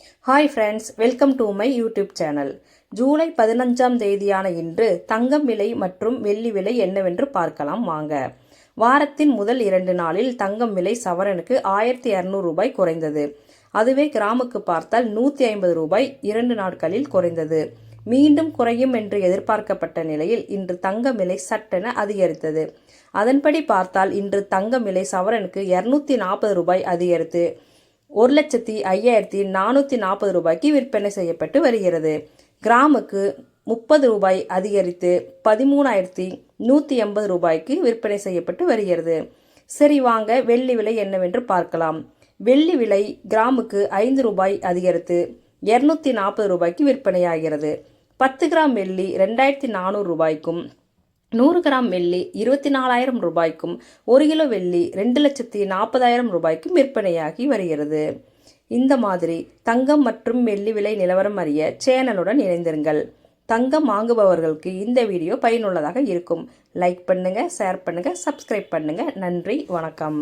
Hi friends, welcome to my YouTube channel. July 15ஆம் தேதியான இன்று தங்கம் விலை மற்றும் வெள்ளி விலை என்னவென்று பார்க்கலாம் வாங்க. வாரத்தின் முதல் 2 நாளில் தங்கம் விலை சவரனுக்கு 1200 ரூபாய் குறைந்தது. அதுவே கிராமுக்கு பார்த்தால் 150 ரூபாய் 2 நாட்களில் குறைந்தது. மீண்டும் குறையும் என்று எதிர்பார்க்கப்பட்ட நிலையில் இன்று தங்கம் விலை சட்டென அதிகரித்தது. அதன்படி பார்த்தால் இன்று தங்கம் விலை சவரனுக்கு 240 ரூபாய் அதிகரித்து 1,05,440 ரூபாய்க்கு விற்பனை செய்யப்பட்டு வருகிறது. கிராமுக்கு 30 ரூபாய் அதிகரித்து 13,180 ரூபாய்க்கு விற்பனை செய்யப்பட்டு வருகிறது. சரி வாங்க, வெள்ளி விலை என்னவென்று பார்க்கலாம். வெள்ளி விலை கிராமுக்கு 5 ரூபாய் அதிகரித்து 240 ரூபாய்க்கு விற்பனையாகிறது. 10 கிராம் வெள்ளி 2,400 ரூபாய்க்கும் 100 கிராம் வெள்ளி 24,000 ரூபாய்க்கும் 1 கிலோ வெள்ளி 2,40,000 ரூபாய்க்கும் விற்பனையாகி வருகிறது. இந்த மாதிரி தங்கம் மற்றும் வெள்ளி விலை நிலவரம் அறிய சேனலுடன் இணைந்திருங்கள். தங்கம் வாங்குபவர்களுக்கு இந்த வீடியோ பயனுள்ளதாக இருக்கும். லைக் பண்ணுங்க, ஷேர் பண்ணுங்க, சப்ஸ்கிரைப் பண்ணுங்க. நன்றி, வணக்கம்.